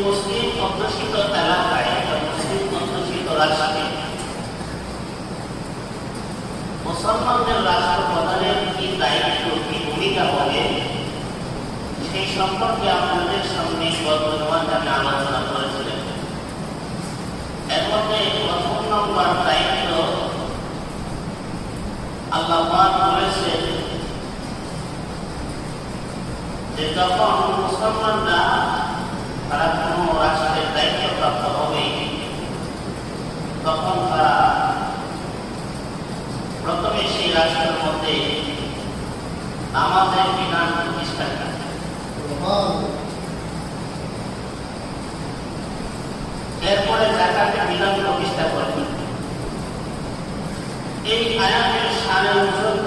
মুসলিম অধ্যুষিত এলাকায় মুসলিম অধ্যুষিত রাষ্ট্রে মুসলমানদের রাষ্ট্রপ্রধানের কি দায়িত্ব, কি ভূমিকা হবে, সেই সম্পর্কে আপনাদের সামনে গত জুমাতে আমি আলোচনা করেছিলেন। এর মধ্যে প্রথম নম্বর দায়িত্ব আল্লাহ পাক বলেছেন যে যখন মুসলমানরা তারা কোনো রাষ্ট্রের দায়িত্বপ্রাপ্ত হবে, তখন তারা প্রথমে সেই রাষ্ট্রের মধ্যে নামাজের বিধান প্রতিষ্ঠা করে, এরপরে যাকাতের বিধান প্রতিষ্ঠা করবে। এই আয়াতের সারে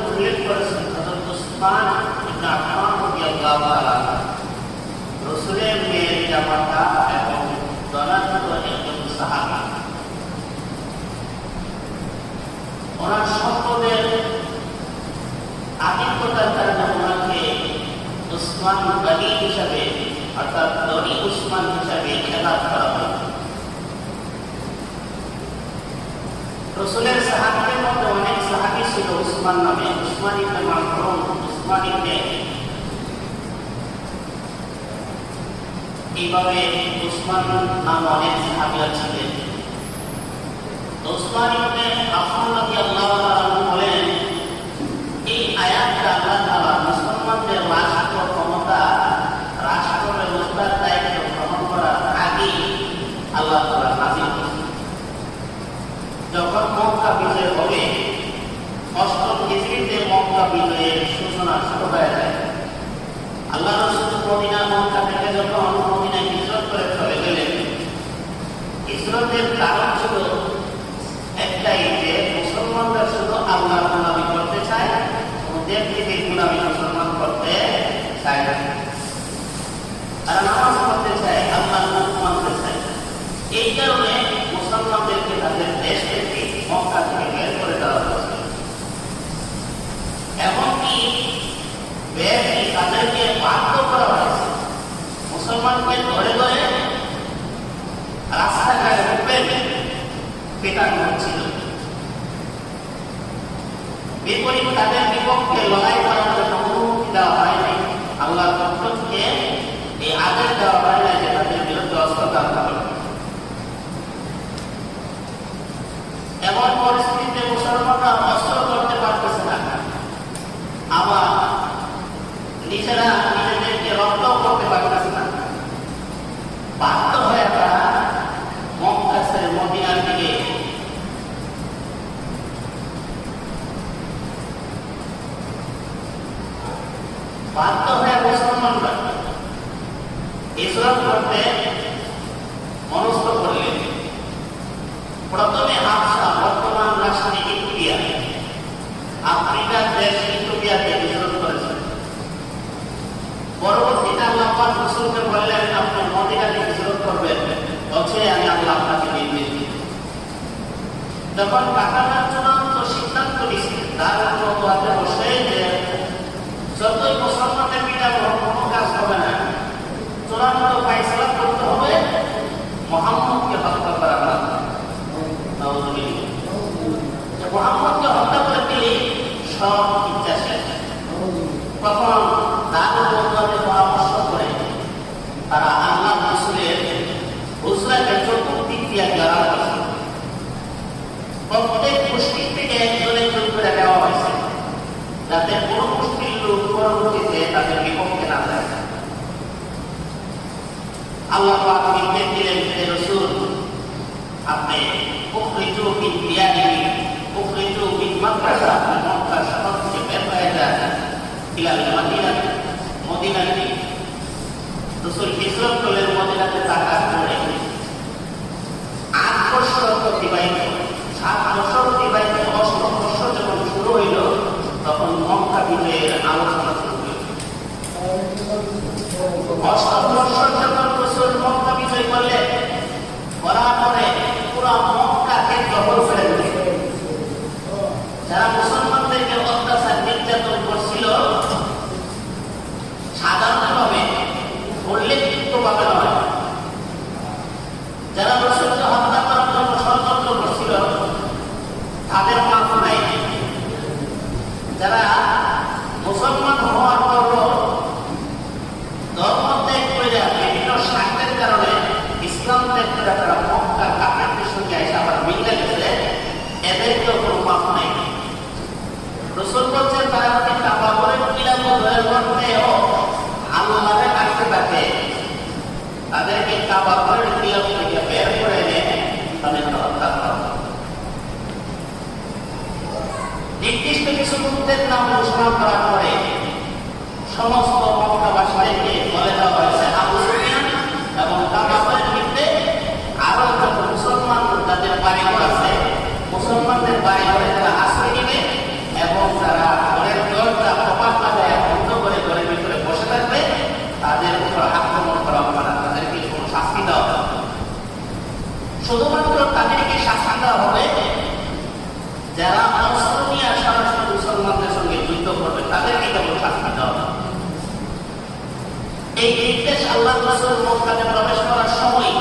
উল্লেখ করেছেন হযরত উসমান ইবনে আফফান রাদিয়াল্লাহু তাআলা, রাসূলের মেয়ের জামাতা এবং ধনাঢ্য একজন সাহাবী। ওনার সম্পদের আধিক্যতার কারণে ওনাকে উসমান গনি হিসাবে, অর্থাৎ ধনী উসমান হিসাবে খেতাব করা হয়। রাসূলের সাহাবীদের মধ্যে অনেক সাহাবী ছিল উসমান নামে, উসমান ইবনে মাযউন, উসমান ইবনে, এইভাবে উসমান নাম অনেক সাহাবী ছিলেন। উসমান ইবনে আফফান রাদিয়াল্লাহু তাআলা বলেন, এই আয়াতটা আল্লাহ তাআলা মুসলমানদের রাষ্ট্র ক্ষমতা, রাষ্ট্র ব্যবস্থার দায়িত্ব গ্রহণ করার আগে আল্লাহ তাআলা নাযিল করেছেন। যখন মক্কা বিজয় হবে, অষ্টম হিজরিতে মক্কা বিজয়ের সূচনা শুরু হয়ে যায়। আল্লাহ রাসূল মদিনা, মক্কা থেকে যখন মদিনায় হিজরত করে চলে গেলেন, হিজরতের কারণ ছিল একটাই, যে মুসলমানরা শুধু আল্লাহর গোলামি করতে চায়, ওদের থেকে গোলামি মুসলমান করতে চায় না। তারা নামাজ পড়তে চায়, আল্লাহর হুকুম মানতে চায়। এই কারণে মুসলমানদেরকে তাদের দেশ থেকে, মক্কা থেকে বের করে দেওয়া হয়েছে। এমনকি তাদেরকে বাধ্য করা হয়েছে, মুসলমানকে ধরে ধরে রাস্তাঘাটে পেটানো হচ্ছিল। বিপরীত তাদের বিপক্ষে লড়াই করার জন্য অনুমতি দেওয়া হয়নি। আল্লাহর পক্ষ থেকে এই আদেশ দেওয়া হয় না যে তাদের বিরুদ্ধে অস্ত্র দাঁড়াতে হবে। এমন পরিস্থিতিতে মুসলমানরা অস্ত্র করতে পারতেছে না, আবার নিজেরা নিজেদেরকে রক্ষাও করতে পারতেছে না। বাধ্য হয়ে তারা মক্কা ছেড়ে মদিনার দিকে মুসলমানরা হিজরত করতে মনস্থ করলেন। প্রথমে হাবশা, বর্তমান রাষ্ট্র ইথিওপিয়া, আফ্রিকার দেশ ইথিওপিয়াতে হিজরত করেছেন। পরবর্তীতে আল্লাহ পাক রাসূলকে বললেন, আপনি মদিনাতে হিজরত করবেন, অথবা আমি আল্লাহ আপনাকে নির্দেশ দিই। যখন কাটানোর চূড়ান্ত সিদ্ধান্ত নিয়েছেন, তার মধ্যে বসে যে যতই মুসলমানদের পিটাবো কোনো কাজ হবে না, চূড়ান্ত ফায়সালা করতে হবে মুহাম্মদকে হত্যা করা হবে। মুহাম্মদকে হত্যা করে দিলে সব ইচ্ছা শেষ। তখন তার বন্ধুদের পরামর্শ করে তারা আল্লাহ রাসূলের হুজরাকে চতুর্দিক দিয়ে ঘেরাও করেছে। প্রত্যেক গোষ্ঠী থেকে একজনের করে দেওয়া হয়েছে, যাতে কোনো গোষ্ঠীর লোক পরবর্তীতে তাদের বিপক্ষে না যায়। আল্লাহ পাক নির্দেশ দিলেন, হে রাসূল, আপনি উখরিজু মিন দিয়ারিহি, উখরিজু মিন মাক্কাহ, মক্কা শহর থেকে বের হয়ে যান, ইলাল মদিনা, মদিনাতে। রাসূল হিজরত করলেন মদিনাতে, তাকাত করে 8 বছর অতিবাহিত, 7 বছর অতিবাহিত, 8ম বছর যখন শুরু হইল, তখন মক্কা বিজয়ের আলোচনা শুরু হইল। 8ম বছর যখন রাসূল মক্কা বিজয় করলেন, করার পরে পুরো মক্কাকে দখল করে নিলেন। যারা মুসলমানদেরকে অত্যাচার নির্যাতন করছিল, সাধারণভাবে উল্লেখিতভাবে নয়, যারা রাসূলকে হত্যা করার জন্য ষড়যন্ত্র করছিল, তাদের মাফ নাই। যারা মুসলমান হওয়ার পরও ধর্ম ত্যাগ করে বিভিন্ন স্বার্থের কারণে ইসলাম ত্যাগ করে তারা মক্কার কাফেরদের সঙ্গে এসে আবার মিলে গেছে, এদেরকেও কোনো মাপ নেই। রাসূল বলছেন তারা যদি কাবা করে কিলাম হয়ে মধ্যেও আল্লাহকে কাটতে থাকে, তাদেরকে কাবা করে কিলাম থেকে বের করে এনে তাদেরকে হত্যা করা। নির্দিষ্ট কিছু মুহূর্তের নাম ঘোষণা করার পরে সমস্ত মক্কাবাসীদেরকে বলে দেওয়া হয়েছে আবু সুফিয়ান এবং কাবাবের বিরুদ্ধে আরো যত মুসলমান যাদের বাড়িঘর আছে, মুসলমানদের বাড়িঘরে তারা আশ্রয় নেবে এবং তারা ঘরের দরজা কপাট লাগায় বন্ধ করে ঘরের ভিতরে বসে থাকবে, তাদের উপর আক্রমণ করা হবে না, তাদেরকে কোনো শাস্তি দেওয়া হবে। শুধুমাত্র তাদেরকে শাস্তি দেওয়া হবে যারা অস্ত্র নিয়ে সরাসরি মুসলমানদের সঙ্গে যুদ্ধ করবে, তাদেরকে কেবল শাস্তি দেওয়া হবে। এই নির্দেশ আল্লাহ রাসূল মক্কাতে প্রবেশ করার সময়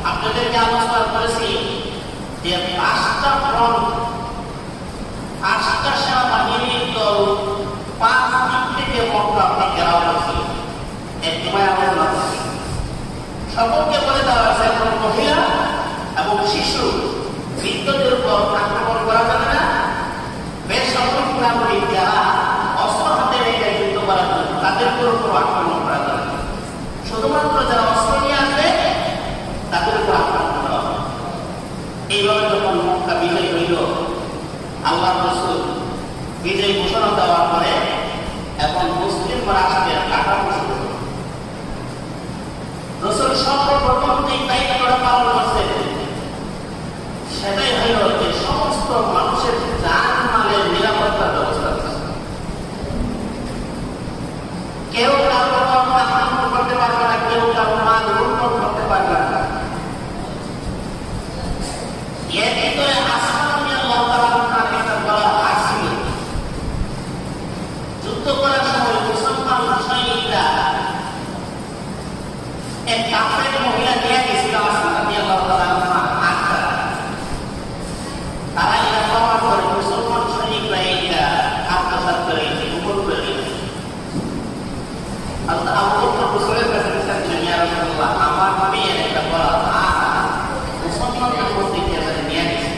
আপনাদেরকে আলোচনা করেছি যে 5টা ফ্রন্ট, 5টা সেনাবাহিনীর দল 5 দিক থেকে মক্কা ঘেরাও করেছিল। একসময় আলোচনা করেছি, সকলকে বলে দেওয়া হয়েছে কোনো মহিলা এবং শিশু বৃদ্ধদের উপর আক্রমণ করা যাবে না। বেসামরিক নাগরিক যারা অস্ত্র হাতে রেখে যুদ্ধ করার জন্য তাদের উপর আক্রমণ করা যাবে না। শুধুমাত্র যারা অস্ত্র নিয়ে আসবে তাদের উপর আক্রমণ করা হবে। এইভাবে যখন মক্কা বিজয় হইল, আল্লাহ রাসূল বিজয় ঘোষণা দেওয়ার পরে এখন মুসলিম রাষ্ট্রের কাঠামো শুরু হল। রাসূল সর্বপ্রথম যে দায়িত্বটা পালন করছেন সেটাই হইল যে সমস্ত মানুষের জান-মালের নিরাপত্তার ব্যবস্থা করছে। কেউ কারো আক্রমণ করতে পারবে না, কেউ কারো মাল লুণ্ঠন করতে পারবে না। এর ভিতরে আসমান রাদিয়াল্লাহু তাআলা একটা বড় আসছিল। যুদ্ধ করার সময় মুসলমান সৈনিকরা এক কাফের মহিলা নিয়ে গেছিল আসমান রাদিয়াল্লাহু তাআলা তারা এটা পাওয়ার পরে মুসলমান সৈনিকরা এইটা আত্মসাৎ করে উপর করে দিয়েছে। আবু বকর রাসূলের কাছে বলছেন, ইয়া রাসূলুল্লাহ, আমার মেয়ের একটা বড় মুসলমানদের মধ্যে কি আছে নিয়ে গেছে।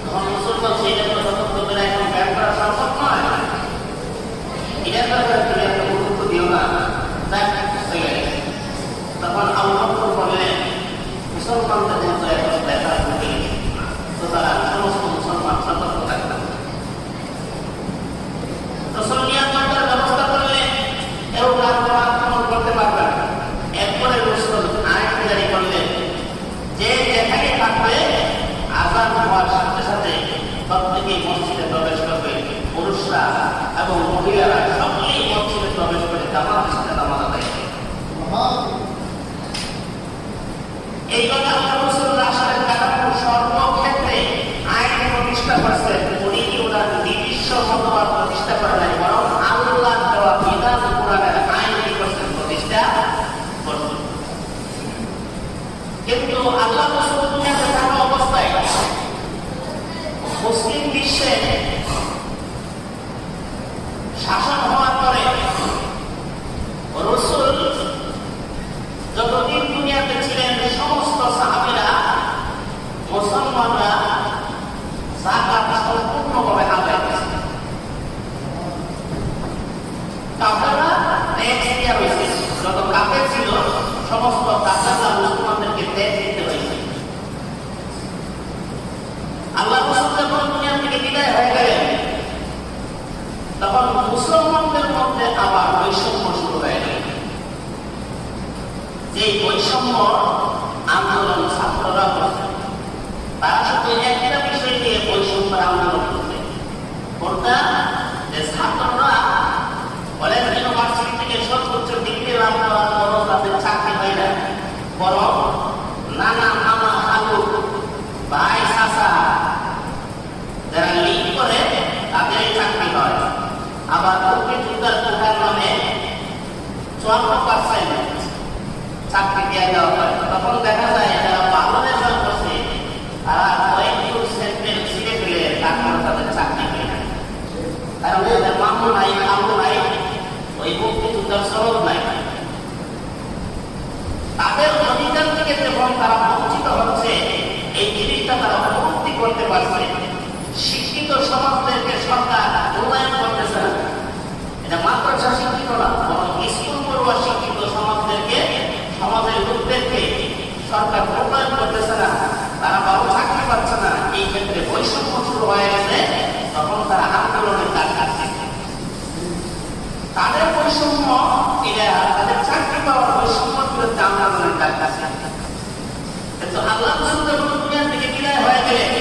তখন মুসলমান সেইটা তো সতর্ক করে এখন ব্যান করা সম্ভব নয়, এটার ব্যাপারে তুমি একটা গুরুত্ব দিও না, হয়ে গেছে। তখন আবু বকর বললেন, মুসলমানদের মধ্যে এখন ব্যথা ঢুকে গেছে, তো তারা সমস্ত মুসলমান সতর্ক থাকবে। রাসূল নিরাপত্তার ব্যবস্থা করলেন, কেউ আক্রমণ করতে পারবে না। এরপরে রাসূল আইন জারি করলেন যে যেখানে থাকবে আযান হওয়ার সাথে সাথে প্রত্যেকেই মসজিদে প্রবেশ করবে, পুরুষরা এবং মহিলারা সকলেই মসজিদে প্রবেশ করে জামাতের সাথে নামাজ আদায় করবে। এই কথা রাসূল রাষ্ট্রের কাঠামো সর্বক্ষেত্রে আইন প্রতিষ্ঠা করছেন। উনি কি ওনার নিজস্ব মতবাদ প্রতিষ্ঠা করে নাই, বরং আল্লাহ দেওয়া বিধান কোরআনের আইন কি করছেন, প্রতিষ্ঠা করছেন। কিন্তু আল্লাহ রাসূল দুনিয়াতে থাকা অবস্থায় মুসলিম বিশ্বে শাসন হওয়ার পরে রাসূল যতদিন দুনিয়াতে ছিলেন সমস্ত সাহাবীরা মুসলমানরা যাকাত সম্পূর্ণভাবে আদায় করেছে। কাফেররা ট্যাক্স দেওয়া হয়েছে, যত কাফের ছিল সমস্ত কাফেররা মুসলমানদেরকে ট্যাক্স দিতে হয়েছে। আল্লাহ রাসূল যখন দুনিয়া থেকে বিদায় হয়ে গেলেন তখন মুসলমানদের মধ্যে আবার বৈষম্য শুরু হয়ে গেল। যে বৈষম্য আন্দোলন ছাত্ররা করছে, তারা শুধু একটা বিষয় নিয়ে বৈষম্যের আন্দোলন করছে, কোনটা যে ছাত্ররা কলেজ ইউনিভার্সিটি থেকে সর্বোচ্চ ডিগ্রি লাভ করার পরও তাদের চাকরি হয় না, বরং নানা মামা খালু ভাই চাচা যারা লিড করে তাদের চাকরি হয়। আবার মুক্তিযোদ্ধার কোটার নামে 54% চাকরি দিয়ে দেওয়া হয়। তখন দেখা যায় যারা ভালো রেজাল্ট করছে তারা কয়েকজন সেন্ট্রেল ছিঁড়ে ফেলে তারপর তাদের চাকরি হয় না। ওই মুক্তিযোদ্ধার সনদ নাই। তাদের অধিকার থেকে যখন তারা বঞ্চিত হচ্ছে, এই জিনিসটা তারা উপলব্ধি করতে পারছে। শিক্ষিত সমাজদেরকে সরকার মূল্যায়ন করতেছে না। এটা মাদ্রাসা শিক্ষিত না, বরং স্কুল পড়ুয়া শিক্ষিত সমাজদেরকে, সমাজের লোকদেরকে সরকার মূল্যায়ন করতেছে না। তারা ভালো চাকরি পাচ্ছে না। এই ক্ষেত্রে বৈষম্য শুরু হয়ে গেছে। তখন তারা আন্দোলনের ডাক আসছে। তাদের বৈষম্য, এটা তাদের চাকরি পাওয়ার বৈষম্যের বিরুদ্ধে আন্দোলনের ডাক আসছে। কিন্তু আল্লাহ রাসূল যখন দুনিয়া থেকে বিদায় হয়ে গেলেন,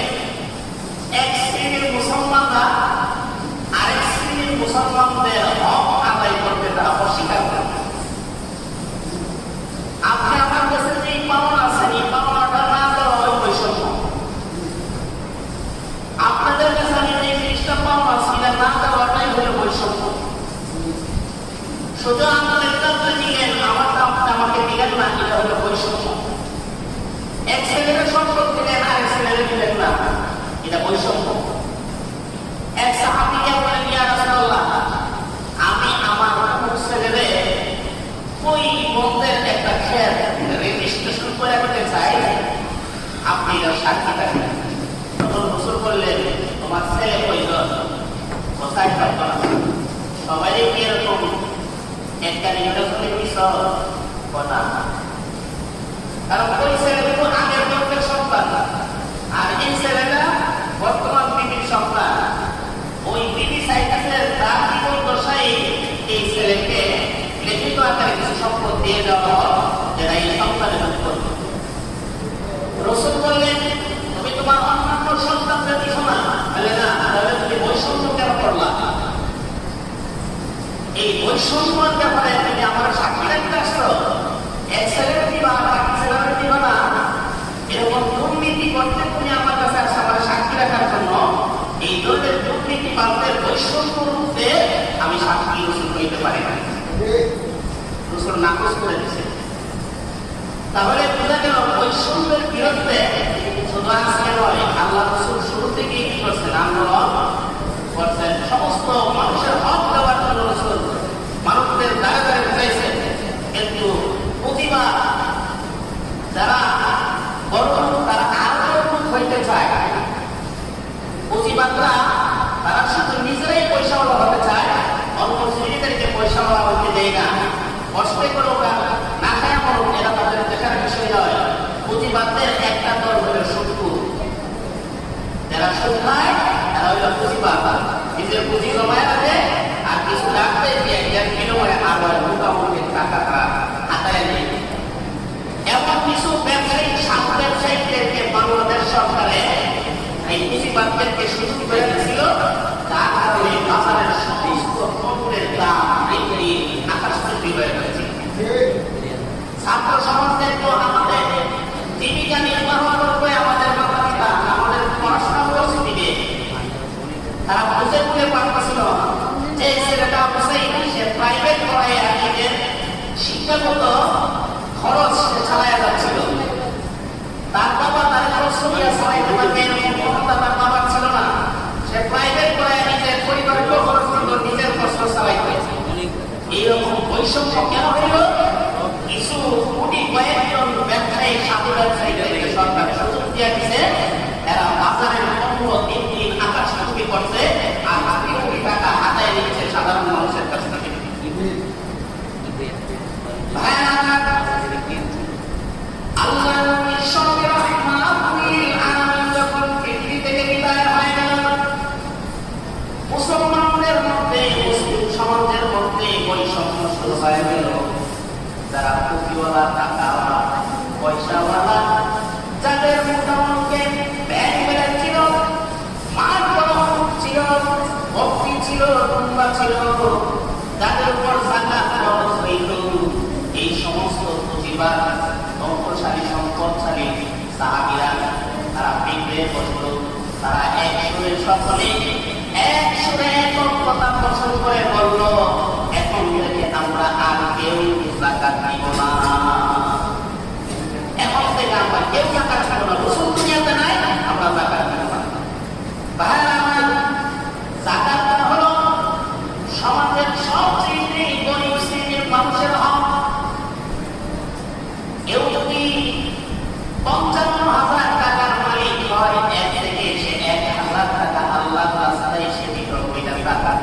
এক শ্রেণীর মুসলমানরা আরেক শ্রেণীর মুসলমানদের হক আদায় করতে তারা অস্বীকার করে। আপনি আমার কাছে যে পাওনা আছেন, এই পাওনাটা না দেওয়া হয় বৈষম্য। আপনাদের কাছে আমি যে জিনিসটা পাওনা আছে, এটা না দেওয়াটাই হলো বৈষম্য। শুধু আমাদের কাছে দিলেন, আমারটা আপনি আমাকে দিলেন না, এটা হলো বৈষম্য। এক ছেলের সম্পদ দিলেন, আরেক ছেলের দিলেন না, এটা বৈষম্য। এক সাহাবীকে বলেন, ইয়া রাসূলুল্লাহ, আমি আমার অমুক ছেলেরে ওই বন্ধের একটা খেত রেজিস্ট্রেশন করে দিতে চাই, আপনি এটা সাক্ষী থাকবেন। তখন রাসূল বললেন, তোমার ছেলে কইজন কোথায় থাকতো না? সবাই কি এরকম একটা নির্বাচনের বিষয় কথা? কারণ ওই ছেলেগুলো আগের বন্ধের সন্তান, আর এই ছেলেটা বর্তমান বিবির সন্তান। ওই বিবি চাইতেছে তার জীবন দশায় এই ছেলেকে লিখিত আকারে কিছু সম্পদ দিয়ে দেওয়া হয়, যেটা এই সন্তানের করবে। রাসূল বললেন, তুমি তোমার অন্যান্য সন্তানদের দিছো না? বলে না, তাহলে তুমি বৈষম্য কেন করলা? এই বৈষম্যের ব্যাপারে তুমি আমার সাক্ষী রাখতে আসছো? এক ছেলের দিবা, বাকি ছেলের দিবা না, এরকম দুর্নীতি করতে তুমি আমার কাছে আসছো আমার সাক্ষী রাখার জন্য। এই ধরনের দুর্নীতিবাদদের বৈষম্য রূপে আমি সাক্ষী রাসূল হইতে পারি না। রাসূল নাকচ করে দিয়েছে। তাহলে বোঝা গেল বৈষম্যের বিরুদ্ধে শুধু আজকে নয়, আল্লাহ রাসূল শুরু থেকেই কি করছেন? আন্দোলন করছেন। সমস্ত মানুষের হক দেওয়ার জন্য রাসূল মানুষদের দ্বারা দ্বারা বুঝাইছেন। কিন্তু প্রতিবাদ যারা বড়, তারা আরো হইতে চায়। প্রতিবাদরা তারা শুধু নিজেরাই পয়সাওয়ালা হতে চায়, অন্য শ্রেণীদেরকে পয়সাওয়ালা হইতে দেয় না। কষ্টে করুক আর না খায়া করুক, এরা তাদের দেখার বিষয় নয়। প্রতিবাদদের একটা দল হলো শত্রু। যারা সুদ খায় তারা হইল প্রতিবাদ, নিজের পুঁজি জমায় রাখে আর কিছু রাখতে দিয়ে একজন বিনিময়ে আবার মোটামুটি টাকা হাতায় নেই। এমন কিছু ব্যবসায়িক সাধু ব্যবসায়ীদেরকে বাংলাদেশ সরকারে এই পুঁজিবাদদেরকে সুযোগ করে দিয়েছিল, যার কারণে বাজারের সমস্ত পণ্যের দাম বৃদ্ধি আকাশচুম্বী হয়ে গেছে। ছাত্র সমাজদেরকে আমাদের জীবিকা নির্বাহ করবে, আমাদের মাতা পিতা আমাদের পড়াশোনা করছে দিবে, তারা বুঝে বুঝে পারতেছিল যে ছেলেটা অবশ্যই সে প্রাইভেট পড়ায় নিজের শিক্ষাগত খরচ চালাইয়া যাচ্ছিল। তার বাবা তার খরচ করিয়া চালাইতে পারবে এরকম ক্ষমতা তার বাবার ছিল না। সে প্রাইভেট পড়ায় নিজের পরিবারকেও খরচ করতো, নিজের কষ্ট চালাইতে। এইরকম বৈষম্য কেন হইল? কিছু কোটি কয়েকজন ব্যবসায়ী সাধু ব্যবসায়ীদেরকে সরকার সুযোগ দিয়ে দিচ্ছে। এরা বাজারের পণ্য দিন দিন আকাশচুম্বী করছে আর কোটি কোটি টাকা হাতায় নিচ্ছে সাধারণ মানুষের কাছ থেকে। আল্লাহ নবীর সঙ্গে রাহমাতুল আলামিন যখন পৃথিবী থেকে বিদায় হয়ে গেলেন, মুসলমানদের মধ্যে, মুসলিম সমাজের মধ্যে বৈষম্য শুরু হয়ে গেল। যারা পুঁজিওয়ালা, টাকাওয়ালা, পয়সাওয়ালা, যাদের মোটামুটি ব্যাংক ব্যালেন্স ছিল, মাঠ ছিল, ভক্তি ছিল, টুম্বা ছিল, যাদের উপর জাকাত খরচ হইল, এই সমস্ত পুঁজিবাদ সম্পদশালী সম্পদশালী সাহাবীরা তারা বিগড়ে বসল। তারা এক সুরে সকলে এক সুরে একক কথা পছন্দ করে বলল, এখন থেকে আমরা আর কেউ যাকাত দিব না। এখন থেকে আমরা কেউ যাকাত দিব না। রাসূল দুনিয়াতে নাই, আমরা যাকাত দিব না। ভাইরা আমার, যাকাত হলো সমাজের সবচেয়ে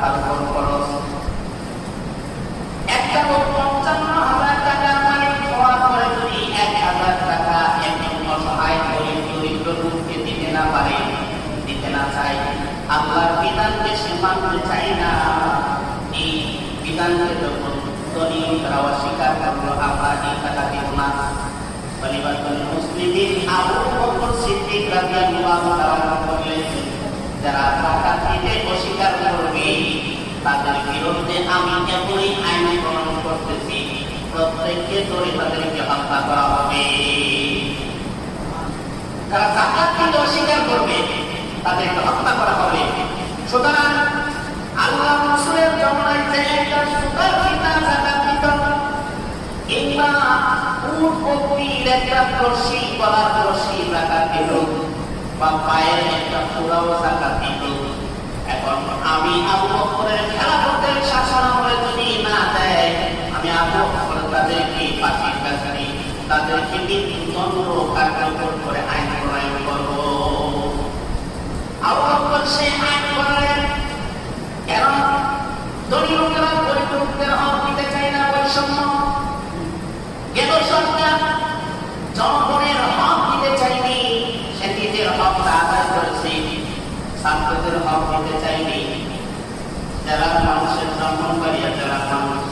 তার উপর খরচ। একটা লোক ৫৫,০০০ টাকার মালিক হওয়ার পরে যদি ১,০০০ টাকা একজন অসহায় গরিব দরিদ্র লোককে দিতে না পারে, দিতে না চায়, আল্লাহর বিধানকে সে মানতে চায় না, এই বিধানকে যখন দলীয় তারা অস্বীকার করলো, আমরা এই টাকা দিব না। পরিবর্তন মুসলিমের আবু বকর সিদ্দিক রাদিয়াল্লাহু তাআলা বললেন, যারা টাকা দিতে অস্বীকার করবে তাদের বিরুদ্ধে আমি এমনই আইন প্রণয়ন করতেছি, প্রত্যেককে ধরে তাদেরকে হত্যা করা হবে। যারা যাকাত দিতে অস্বীকার করবে তাদেরকে হত্যা করা হবে। সুতরাং আল্লাহ রাসূলের জমানায় যে একটা সুতার কিনা যাকাত দিত, কিংবা উট বকরির একটা রশি, গলার রশি যাকাত দিত, বা পায়ের একটা পুরাও যাকাত দিত। এখন আমি আবু বকরের খেলাফতের শাসনামলে যদি না দেয়, আমি আবু বকর তাদেরকে ফাঁসির কাছারি, তাদেরকে মৃত্যুদণ্ড কার্যকর করে আইন প্রণয়ন করব। আবু বকর সেই আইন প্রণয়ন কেন? ধনী লোকেরা গরিব লোকদের হক দিতে চায় না, বৈষম্য। গেল সরকার জনগণের হক দিতে চাইনি, সে নিজের হকটা আদায় করেছে, ছাত্রদের হক দিতে চাইনি। যারা মানুষের জন্মকারী, যারা মানুষ,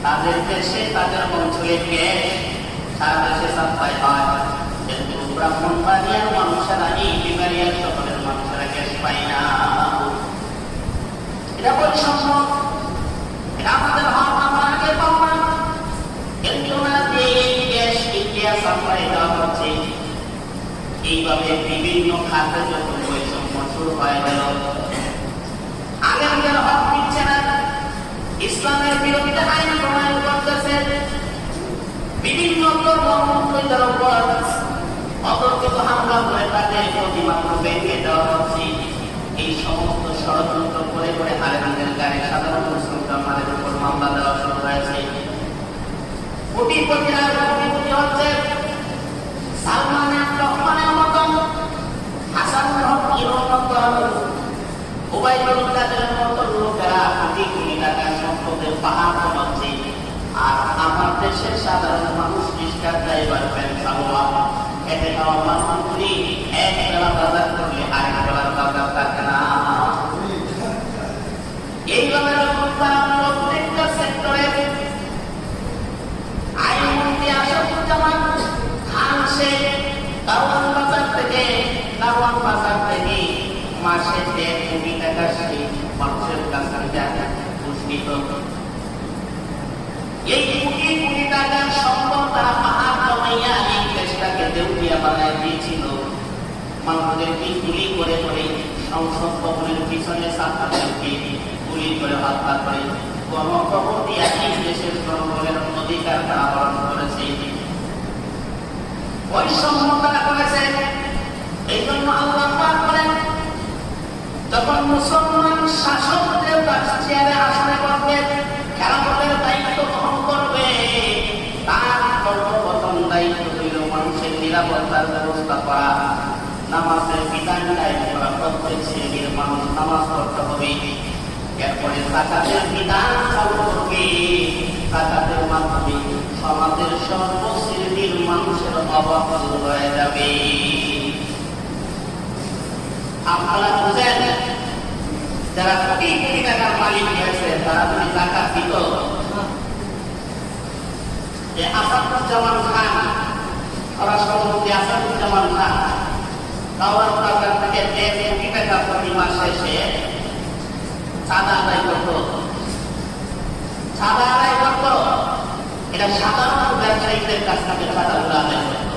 তাদের দেশে তাদের অঞ্চলে গ্যাস সারা দেশে সাপ্লাই হয়, কিন্তু ব্রাহ্মণবাড়িয়ার মানুষেরা, এই বিবারিয়া শহরের মানুষেরা গ্যাস পায় না। এটা বৈষম্য, এটা আমাদের হক, আমরা আগে পাবো না। কিন্তু না দিয়ে গ্যাস ইন্ডিয়া সাপ্লাই দেওয়া হচ্ছে। এইভাবে বিভিন্ন খাতে যখন বৈষম্য শুরু হয়ে গেল, আলেমদের হক দিচ্ছে না, ইসলামের বিরুদ্ধে আইন প্রণয়ন করতেছে, বিভিন্ন ধর্মের উপর অতর্কিত হামলা করে তাদের প্রতিমাত্র ভেঙে দেওয়া হচ্ছে। এই সমস্ত ষড়যন্ত্র করে করে আলেমদের গায়ে সাধারণ মুসলমানদের উপর মামলা দেওয়া শুরু হয়েছে। কোটিপতিরা কোটিপতি হচ্ছে। সালমান রহমানের মতন, হাসানুল হক ইরোর মতন, ওবায়দুল কাদের মতন লোকেরা কোটি কোটি টাকার সম্পদের পাহাড় বানাচ্ছে। আর আমার দেশের সাধারণ মানুষ রিক্সার ড্রাইভার, ভ্যান চালক, খেতে খাওয়া মানুষগুলি এক বেলা বাজার করলে আরেক বেলার বাজার থাকে না। এইভাবে প্রত্যেকটা সেক্টরে আইনমন্ত্রী আসাদুজ্জামান খান সে দারোয়ান বাজার থেকে মাসে 1.5 কোটি টাকা সে মানুষের কাছে পুরস্কৃত। এই কোটি কোটি টাকার সম্পদ তারা পাহাড় জমাইয়া এই দেশটাকে দেউলিয়া বানায় দিয়েছিল। মানুষদেরকে গুলি করে করে, সংসদ ভবনের পিছনে ছাত্রদেরকে গুলি করে হত্যা করে গণকবর দিয়া এই দেশের জনগণের অধিকার তারা হরণ করেছে, বৈষম্য তারা করেছে। এই জন্য আল্লাহ পাক বলেন, যখন মুসলমান শাসকদের চেয়ারে আসনে করবে, খেলাফতের দায়িত্ব গ্রহণ করবে, তার সর্বপ্রথম দায়িত্ব হইল মানুষের নিরাপত্তার ব্যবস্থা করা, নামাজের বিধান কায়েম করা। প্রত্যেক শ্রেণীর মানুষ নামাজ পড়তে হবে। এরপরে যাকাতের বিধান চালু করবে। যাকাতের মাধ্যমে সমাজের সর্বশ্রেণীর মানুষের অভাব দূর হয়ে যাবে। আপনারা বুঝেন, যারা কোটি কোটি টাকার মালিক হয়েছে তারা যদি যাকাত দিত, যে আসাদুজ্জামান খান, স্বরাষ্ট্রমন্ত্রী আসাদুজ্জামান খান দাওয়াত বাজার থেকে 1.5 কোটি টাকা প্রতি মাসে সে চাঁদা আদায় করত। চাঁদা আদায় করত, এটা সাধারণ ব্যবসায়ীদের কাছ থেকে চাঁদাগুলো আদায় করত।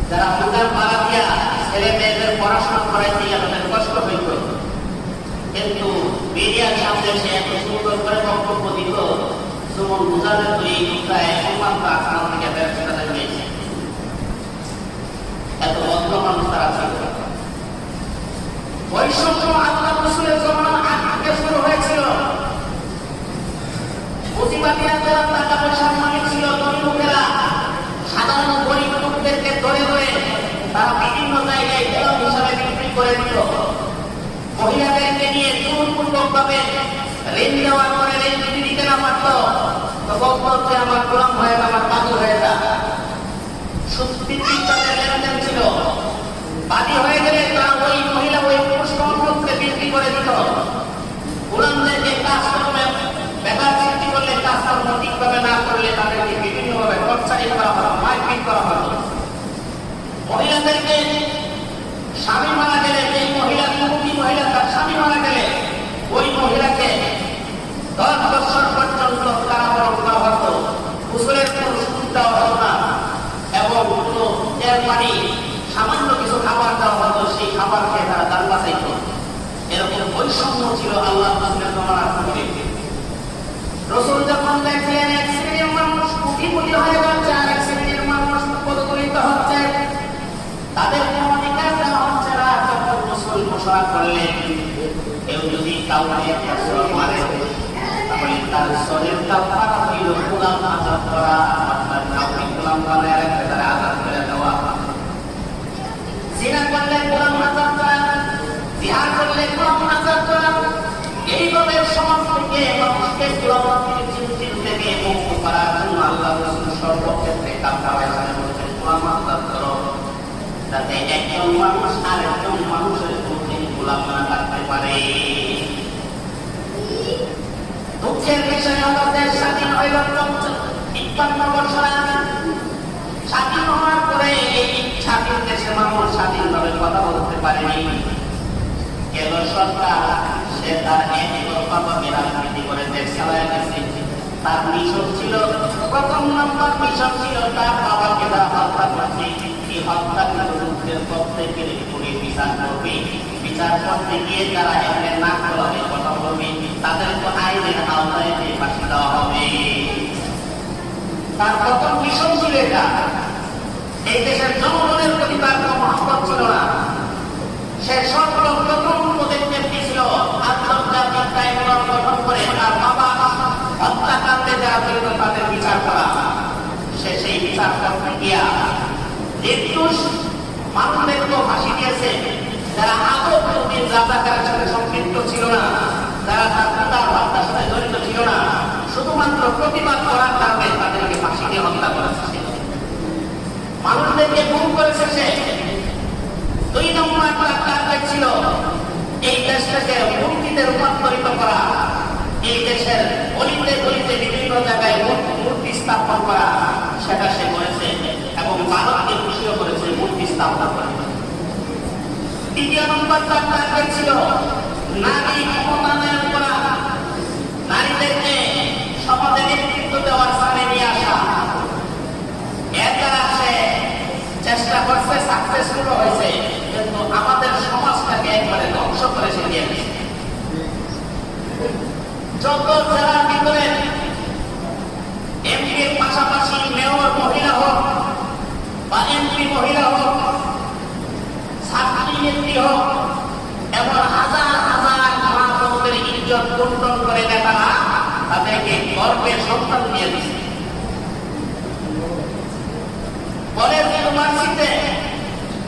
যারা দোকান ভাড়া দিয়া ছেলে মেয়েদের পড়াশোনা করাইতে তাদের কষ্ট হইত, কিন্তু মিডিয়ার সামনে সে এত সুন্দর করে বক্তব্য দিত, যেমন বুঝাতে তো এই লোকটায় সম্মান আসাম থেকে ব্যবসাটা হয়েছে। এত অদ্ভ মানুষ তারা ছিল। বৈষম্য আল্লাহ রাসূলের জমানার আগ থেকে শুরু হয়েছিল। পুঁজিবাদীরা যারা টাকা পয়সার মালিক ছিল, ধনী লোকেরা সাধারণ গরিব লোকদেরকে ধরে ধরে তারা বিভিন্ন জায়গায় গোলাম হিসাবে বিক্রি করে দিত। মহিলাদেরকে নিয়ে জোরপূর্বক ভাবে ঋণ দেওয়ার পরে ঋণ যদি দিতে না পারত তো বলতো যে আমার গোলাম হয়ে আমার বাদী হয়ে যা। সুস্থিতির তাদের লেনদেন ছিল। বাদী হয়ে গেলে তারা ওই মহিলা ওই পুরুষ কর্মকে বিক্রি করে দিত। গোলামদেরকে কাজকর্মে ব্যাপার সৃষ্টি করলে কাজকর্ম ঠিকভাবে না করলে তাদেরকে বিভিন্নভাবে টর্চারিং করা হতো, মারপিট করা হতো। মহিলাদেরকে স্বামী মারা গেলে, এই মহিলা যুবতী মহিলা তার স্বামী মারা গেলে ওই মহিলাকে 10 বছর পর্যন্ত কারাবরণ করা হতো। গোসলের কোনো সুযোগ দেওয়া হতো না এবং এর পানি সামান্য কিছু খাবার দেওয়া হতো, সেই খাবার খেয়ে তারা দান বাঁচাইত। এরকম বৈষম্য ছিল আল্লাহ রাসূলের জমানার মধ্যে। রাসূল যখন দেখলেন এক শ্রেণীর মানুষ কোটিপতি হয়ে যাচ্ছে আর এক শ্রেণীর মানুষ পদদলিত হচ্ছে, তাদের কোনো অধিকার দেওয়া হচ্ছে না, তখন রাসূল ঘোষণা করলেন কেউ যদি কাউকে একটা চড় মারে তাহলে তার শরীর কাফারা হইল গোলাম আজাদ করা, অর্থাৎ কাউকে গোলাম বানায় রেখে তারা আজাদ করে দেওয়া। জিনা করলে গোলাম আজাদ করা, জিহাদ করলে গোলাম আজাদ করা। এইভাবে সমাজ থেকে মানুষকে গোলামের চিন্তিত থেকে মুক্ত করার জন্য আল্লাহ রাসূল সর্বক্ষেত্রে কাফারা বলছেন গোলাম আজাদ করো, যাতে একজন মানুষ আরেকজন মানুষের প্রতি গোলাম না থাকতে পারে। দুঃখের বিষয় আমাদের স্বাধীন হইল ৫৩ বছর আগে। স্বাধীন হওয়ার পরে এই স্বাধীন দেশের মানুষ স্বাধীনভাবে কথা বলতে পারেনি। কেন সরকার সে তার একভাবে রাজনীতি করে দেশ চালায় গেছে। তার মিশন ছিল, প্রথম নম্বর মিশন ছিল তার বাবাকে তারা হত্যা করছে। এই হত্যা বিরুদ্ধের প্রত্যেকে পুলিশ বিচার করবে। বিচার করতে গিয়ে যারা এখানে না করবে কথা বলবে তাদেরকে আইনের আওতায় ফাঁসি দেওয়া হবে। তার প্রথম মিশন ছিল এটা। এই দেশের জনগণের প্রতি তার কোনো মহব্বত ছিল না। সে সর্বপ্রথম পদক্ষেপ ছিল আন্তর্জাতিক ট্রাইব্যুনাল গঠন করে তার বাবা হত্যাকাণ্ডে যারা জড়িত তাদের বিচার করা। সে সেই বিচার করতে গিয়া নির্দোষ মানুষদেরকেও ফাঁসি দিয়েছে, যারা আদৌ কোনদিন রাজাকারের সাথে সম্পৃক্ত ছিল না, যারা তার পিতার হত্যার সাথে জড়িত ছিল না, শুধুমাত্র প্রতিবাদ করার কারণে তাদেরকে ফাঁসি দিয়ে হত্যা করেছে। মানুষদেরকে গুম করেছে সে। 2 নম্বর তার টার্গেট ছিল এই দেশটাকে মূর্তিতে রূপান্তরিত করা, এই দেশের গলিতে গলিতে বিভিন্ন জায়গায় মূর্তি স্থাপন করা। সেটা সে করেছে এবং ভারতকে খুশিও করেছে মূর্তি স্থাপন করে। 3 নম্বর তার টার্গেট ছিল নারী ক্ষমতায়ন করা, নারীদেরকে সমাজে নেতৃত্ব দেওয়ার স্থানে নিয়ে আসা। এর দ্বারা সে চেষ্টা করছে, সাকসেসফুল হয়েছে, কিন্তু আমাদের সমাজটাকে একবারে ধ্বংস করে সে দিয়ে গেছে। যত জেলার ভিতরে এমপির পাশাপাশি মেয়র মহিলা হোক বা এমপি মহিলা হোক, ছাত্রী নেত্রী হোক, এমন হাজার হাজার মহাপুরুষের ইজ্জত লুণ্ঠন করে নেতারা তাদেরকে গর্বের সন্তান দিয়ে দিচ্ছে। কলেজ ইউনিভার্সিটিতে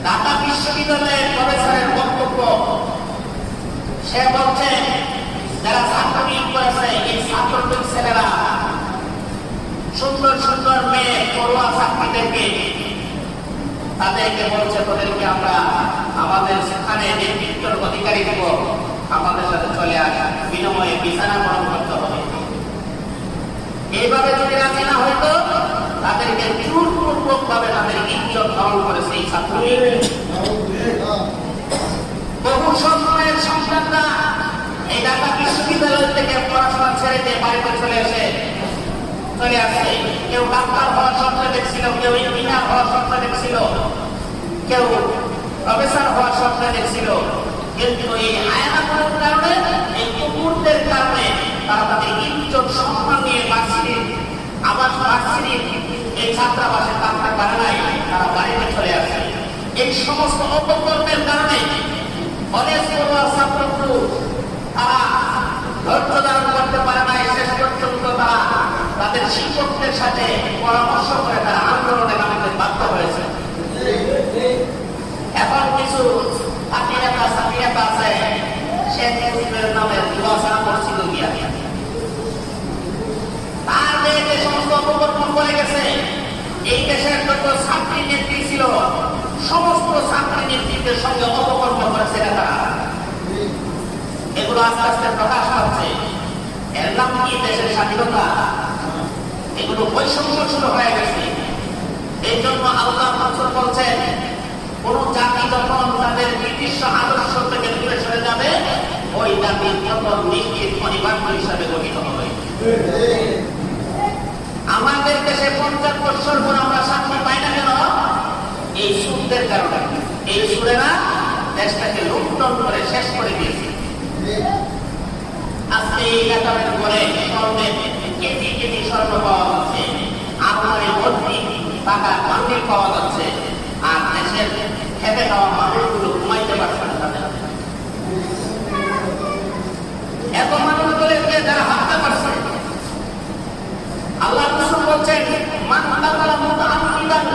ঢাকা বিশ্ববিদ্যালয়ের প্রফেসরের বক্তব্য, সে বলছে যারা ছাত্রলীগ করেছে এই ছাত্রলীগ ছেলেরা সুন্দর সুন্দর মেয়ে পড়ুয়া ছাত্রীদেরকে তাদেরকে বলছে তোদেরকে আমরা আমাদের সেখানে নেতৃত্বের অধিকারী দেব, আমাদের সাথে চলে আসা, বিনিময়ে বিছানা গ্রহণ করতে হবে। এইভাবে যদি রাজি না হইতো তাদেরকে জোরপূর্বক ভাবে তাদের ইজ্জত হরণ করেছে এই ছাত্রলীগ। বহু সময়ের সন্তানরা এই ঢাকা বিশ্ববিদ্যালয় থেকে পড়াশোনা ছেড়ে দিয়ে বাড়িতে চলে আসে। কেউ ডাক্তার হওয়ার স্বপ্ন দেখছিল, কেউ ইঞ্জিনিয়ার হওয়ার স্বপ্ন দেখছিল, কেউ প্রফেসর হওয়ার স্বপ্ন দেখছিল। কিন্তু এই আয়নাগুলোর কারণে, এই কুকুরদের কারণে তারা তাদের ইজ্জত সম্মান নিয়ে ভার্সিটির আবার ভার্সিটির এই ছাত্রাবাসে থাকতে পারে নাই, তারা বাড়িতে চলে আসে। এই সমস্ত অপকর্মের কারণে অনেক পড়ুয়া ছাত্রগুলো তারা ধৈর্য ধারণ করতে পারে নাই। শেষ পর্যন্ত তারা তাদের শিক্ষকদের সাথে পরামর্শ করে তারা আন্দোলনে নামতে বাধ্য হয়েছে। এখন কিছু ছাত্রী নেতা আছে, সে শেখ মুজিবের নামে দুয়াশা মসজিদ গিয়া তার যে সমস্ত অপকর্ম করে গেছে, এই দেশের যত ছাত্রী নেত্রী ছিল সমস্ত ছাত্রী নেতৃত্বের সঙ্গে অপকর্ম করেছে তারা। এগুলো আস্তে আস্তে প্রকাশ পাচ্ছে। এর নাম কি দেশের স্বাধীনতা? এগুলো বৈষম্য শুরু হয়ে গেছে। এই জন্য আল্লাহ রাসূল বলছেন, কোন জাতি যখন তাদের নির্দিষ্ট আদর্শ থেকে দূরে সরে যাবে, ওই জাতির যত নিশ্চিত অনিবার্য হিসাবে গঠিত হবে। আমাদের দেশে 50 বছর পর আমরা শান্তি পাই না কেন? এই সুদদের কারণে। এই সুদেরা দেশটাকে লুণ্ঠন করে শেষ করে দিয়েছে। আজকে এই এলাকার পরে স্বর্ণের কেজি কেজি স্বর্ণ পাওয়া যাচ্ছে, আপনার ভর্তি টাকা বান্ডিল পাওয়া যাচ্ছে, আর দেশের খেতে খাওয়া মানুষগুলো ঘুমাইতে পারছে না। তাদের এত মানুষগুলোকে যারা হাঁটতে পারছে, আল্লাহ রাসূল বলছেন, মান কাতালা মুতাআম্মিদান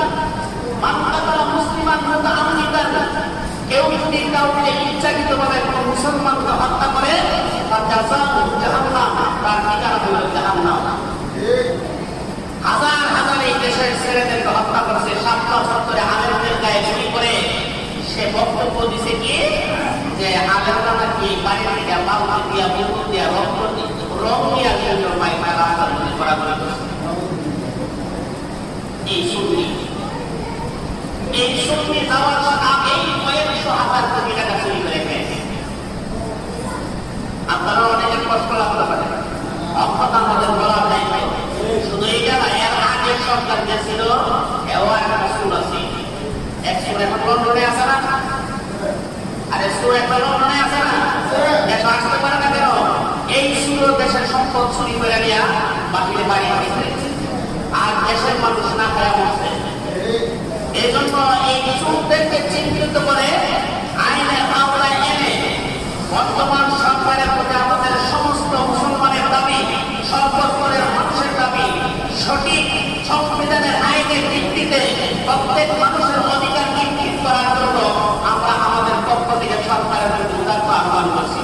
মান কাতালা মুসলিমান মুতাআম্মিদান, কেউ যদি কাউকে ইচ্ছাকৃতভাবে কোনো মুসলমানকে হত্যা করে, তার জাযাউ জাহান্নাম, তার ঠিকানা হলো জাহান্নাম। হাজার হাজার এই দেশের ছেলেদেরকে হত্যা করছে, 7 বছর ধরে আলেমদের গায়ে গুলি করে। সে বক্তব্য দিছে কি যে আলেমরা নাকি বাড়ি থেকে বালতি দিয়া বোতল দিয়া রং দিয়া বিভিন্ন মাইমায় রাস্তার মধ্যে ঘোরাঘুরি করছে। এই সুন্নি যাওয়ার আগেই কয়েকশো হাজার কোটি টাকা চুরি করে গেছে। আপনারা অনেকের কষ্ট লাগতে পারে, অক্ষতা আমাদের বলার নাই। শুধু এইটা না, এর আগের সরকার যে ছিল এও একটা সুর আছে। এক সুর এখন লন্ডনে আছে না, আরে সুর এখন লন্ডনে আছে না, দেশ আসতে পারে না কেন? এই সুর দেশের সম্পদ চুরি করে নিয়ে বাকিতে বাড়ি আসছে, আর দেশের মানুষ না খায় মরছে। এই জন্য এই সুরদেরকে চিহ্নিত করে আইনের আওতায় এনে বর্তমান সরকারের প্রতি আমাদের সমস্ত মুসলমানের দাবি, সর্বস্তরের মানুষের দাবি, সঠিক সংবিধানের আইনের ভিত্তিতে প্রত্যেক মানুষের অধিকার নিশ্চিত করার জন্য আমরা আমাদের পক্ষ থেকে সরকারের প্রতি উদাত্ত আহ্বান করছি।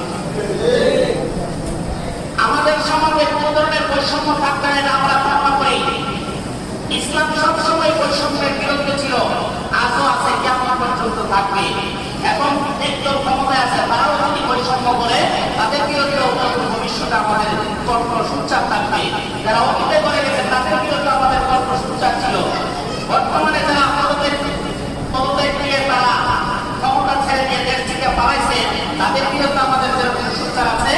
আমাদের সমাজে কোন ধরনের বৈষম্য থাকবে না আমরা ধারণা করি। ইসলাম সবসময় বৈষম্যের বিরুদ্ধে ছিল, আজও আছে, কেমন পর্যন্ত থাকবে। এখন একদম ক্ষমতায় আছে, তারাও যদি বৈষম্য করে তাদের বিরুদ্ধে ভবিষ্যতে আমাদের কণ্ঠ সোচ্চার থাকবে। যারা অতীতে করে গেছে তাদের বিরুদ্ধে আমাদের কণ্ঠ সোচ্চার ছিল। বর্তমানে যারা পদত্যাগ দিয়ে তারা ক্ষমতা ছেড়ে দিয়ে দেশ থেকে পালাইছে, তাদের বিরুদ্ধে আমাদের যেরকম সোচ্চার আছে,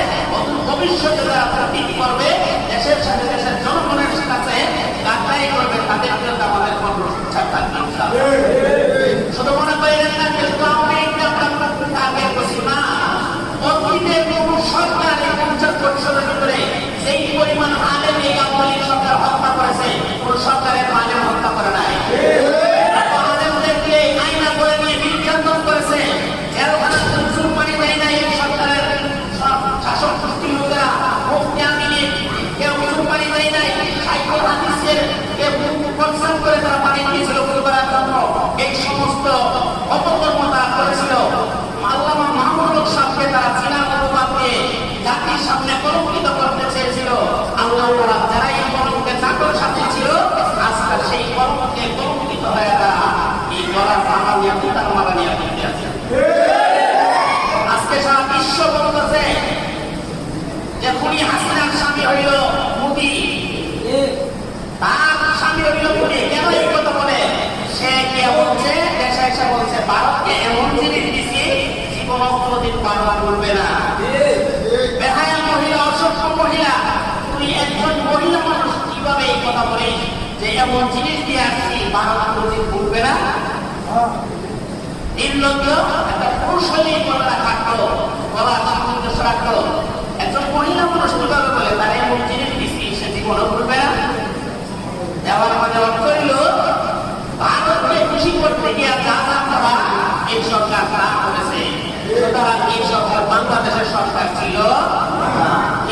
ভবিষ্যতে যারা প্রতিনিধি করবে দেশের সাথে দেশের জনগণের সাথে গাদ্দারি করবে, তাদের বিরুদ্ধে আমাদের কণ্ঠ সোচ্চার থাকবে। শুধু মনে করেন না যে আগে বসি না, অতীতে কোন সরকার 50 বছরের ভিতরে সেই পরিমাণ আলেম এই আওয়ামী সরকার হত্যা করেছে, কোন সরকারের আলেম হত্যা করে নাই। আলেমদেরকে আইনা করে নিয়ে নির্যাতন করেছে, জেলখানা জুলমানি দেয় নাই এই সরকারের শাসক গোষ্ঠীর লোকেরা। মুক্তি আমিনে কেউ জুলমানি দেয় নাই, সাহিত্য হাদিসের কেউ কনসার্ন করে তারা পানি দিয়েছিল করার জন্য। এই সমস্ত অপকর্ম তারা করেছিল। আল্লামা মাহমুদ সাহেবকে তারা চিনার অনুবাদ দিয়ে জাতির সামনে কলঙ্কিত করতে চেয়েছিল। আল্লাহ যারা এই কলঙ্কের চাকর সাথে ছিল, আজকাল সেই কলঙ্কে কলঙ্কিত হয়ে তারা এই গলার মালা নিয়ে পিতার মালা নিয়ে ঘুরতে আছে। আজকে সারা বিশ্ব বলতেছে যে খুনি হাসিনার স্বামী হইল মোদি, তার স্বামী হইল খুনি। কেন এই কথা বলে? সে কে বলছে, দেশে এসে বলছে ভারতকে এমন জিনিস দিচ্ছি জীবন কোনদিন বারবার বলবে না। বেহায়া মহিলা, অসভ্য মহিলা, তুই একজন মহিলা মানুষ কিভাবে এই কথা বলিস যে এমন জিনিস দিয়ে আসছি ভারত কোনদিন ভুলবে না? নির্লজ্জ একটা কৌশলী গলা থাকলো, গলা সামঞ্জস্য রাখলো। একজন মহিলা মানুষ কিভাবে বলে তার এমন জিনিস দিচ্ছি সে জীবনও ভুলবে না? দেওয়ার মানে অর্থ হইল ভারতকে খুশি করতে গিয়ে যা যা করা এই সরকার তা করেছে। সুতরাং এই সরকার বাংলাদেশের সরকার ছিল,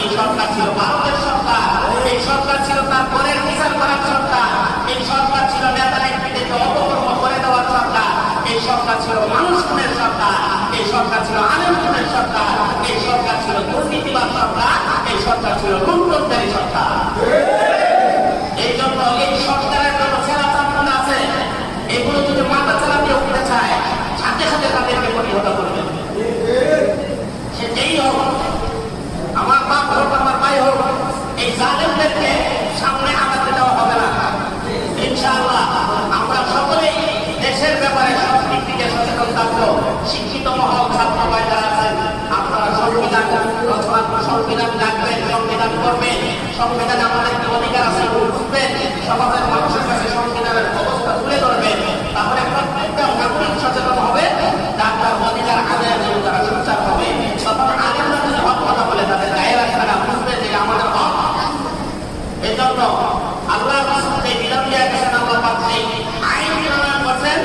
এই সরকার ছিল ভারতের সরকার, এই সরকার ছিল তার পরের বিচার করার সরকার, এই সরকার ছিল নেতা নেত্রীদেরকে অপকর্ম করে দেওয়ার সরকার, এই সরকার ছিল মানুষ খুনের সরকার, এই সরকার ছিল আলেমদের সরকার, এই সরকার ছিল দুর্নীতিবাদ সরকার, এই সরকার ছিল লুণ্ঠনকারী সরকার। এই জন্য এই সরকারের জন্য ছেলা চামড়া আছে, এগুলো যদি মাথা চালাতে উঠতে চায় সাথে সাথে তাদেরকে প্রতিহত করবে। সে যেই হোক, আমার বাপ হোক আমার ভাই হোক, এই জালেমদেরকে সামনে আগাতে দেওয়া হবে না। ইনশাআল্লাহ আমরা সকলেই দেশের ব্যাপারে সব দিক থেকে সচেতন থাকবো। শিক্ষিত মহল ছাত্র ভাই যারা আছেন, আপনারা সংবিধান রচনা, সংবিধান রাখবেন, সংবিধান করবেন, সংবিধান আমাদের কি অধিকার আছে বুঝবেন, সমাজের মানুষের কাছে সংবিধানের অবস্থা তুলে ধরবেন, তাহলে প্রত্যেকটা নাগরিক সচেতন হবে, যার তার অধিকার আদায়ের জন্য তারা সোচ্চার হবে। তখন আলেমরা যদি হক কথা বলে তাদের গায়ে রাখবে না, বুঝবে যে আমাদের হক। এই জন্য আল্লাহ রাসূল যে বিধান দিয়ে গেছেন, আল্লাহ পাক সেই আইন প্রণয়ন করছেন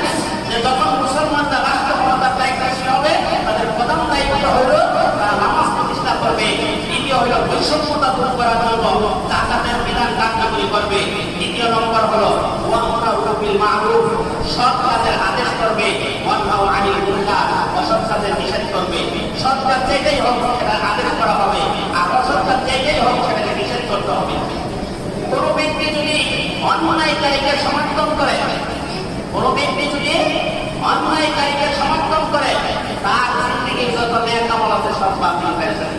যে যখন মুসলমানরা রাষ্ট্র ক্ষমতার দায়িত্বশীল হবে, তাদের প্রধান দায়িত্ব হল তারা নামাজ প্রতিষ্ঠা করবে, দ্বিতীয় হল বৈষম্যতা দূর করার জন্য জাকাতের বিধান কার্যকরী করবে, দ্বিতীয় নম্বর হল ওয়ামরু বিল মা'রুফ, সৎ কাজের আদেশ করবে, ওয়ানহাউ আনিল মুনকার, অসৎ কাজের নিষেধ করবে। সৎ কাজ যেটাই হোক সেটা আদেশ করা হবে, আর অসৎ কাজ যেটাই হোক সেটাকে নিষেধ করতে হবে। কোন ব্যক্তি যদি অন্যায়কারীকে সমর্থন করে, কোন ব্যক্তি যদি অন্যায়কারীকে সমর্থন করে, তার জিন্দেগির যত নেক আমল আছে সব বাতিল হয়ে যাবে।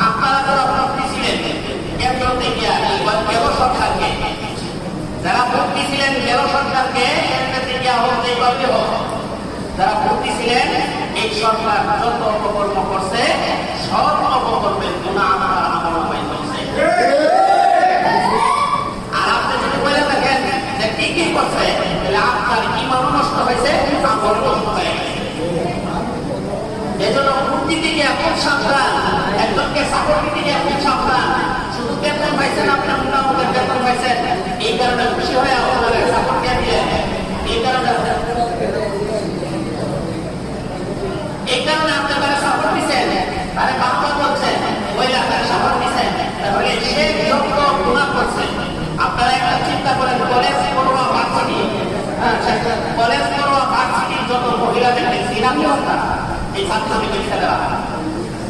আপনারা যারা ভোট দিয়েছিলেন কেন্দ্রতে গিয়া কেন্দ্র সরকারকে, যারা ভোট দিয়েছিলেন কেন্দ্র সরকারকে, কেন্দ্রতে গিয়া হোক যেভাবে হোক, যারা ভোট দিয়েছিলেন এই সরকার যত অপকর্ম করছে সব অপকর্মের গুনাহ আপনার আমল হয়ে হয়েছে। আর আপনি যদি বলে দেখেন যে কি কি করছে, তাহলে আপনার ঈমানও নষ্ট হয়েছে, আমল নষ্ট হয়ে গেছে। এজন্য ভোট দিতে গিয়ে খুব সাবধান, একজনকে সাপোর্ট দিতে গিয়ে খুব সাবধান। শুধু বেতন পাইছেন, আপনার মোটামুটি বেতন পাইছেন, এই কারণে খুশি হয়ে আপনাদের সাপোর্ট দিয়ে দিলেন, এই কারণে আপনারা সাপোর্ট দিচ্ছেন, তারা বাবা বলছেন ওই আপনারা সাপোর্ট দিচ্ছেন, তাহলে সে যত গুনাহ করছে। আপনারা একটা চিন্তা করেন, কলেজ পড়ুয়া ভার্সিটি, কলেজ পড়ুয়া ভার্সিটির যত মহিলাদের জিনা ব্যবস্থা, এই ছাত্রলীগের ছেলেরা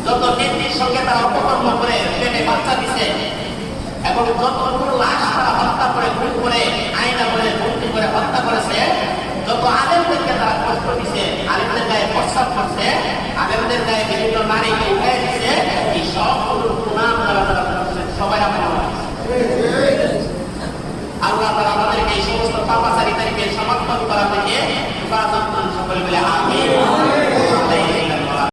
যত নেত্রীর সঙ্গে তারা অপকর্ম করে পেটে বাচ্চা দিচ্ছে, এবং যতগুলো লাশ তারা হত্যা করে, খুন করে, আয়না করে, ভর্তি করে হত্যা করেছে, যত আলেমদেরকে তারা কষ্ট দিচ্ছে, আলেমদের গায়ে প্রস্তাব করছে, আলেমদের গায়ে বিভিন্ন নারীকে উঠে দিচ্ছে, এই সবগুলোর গুনাহ তারা সবাই আপনারা আল্লাহ তাআলা আমাদেরকে এই সমস্ত পাপাচারীদেরকে সমর্থন করা থেকে হেফাজত করুন, সকলে বলে আমিন।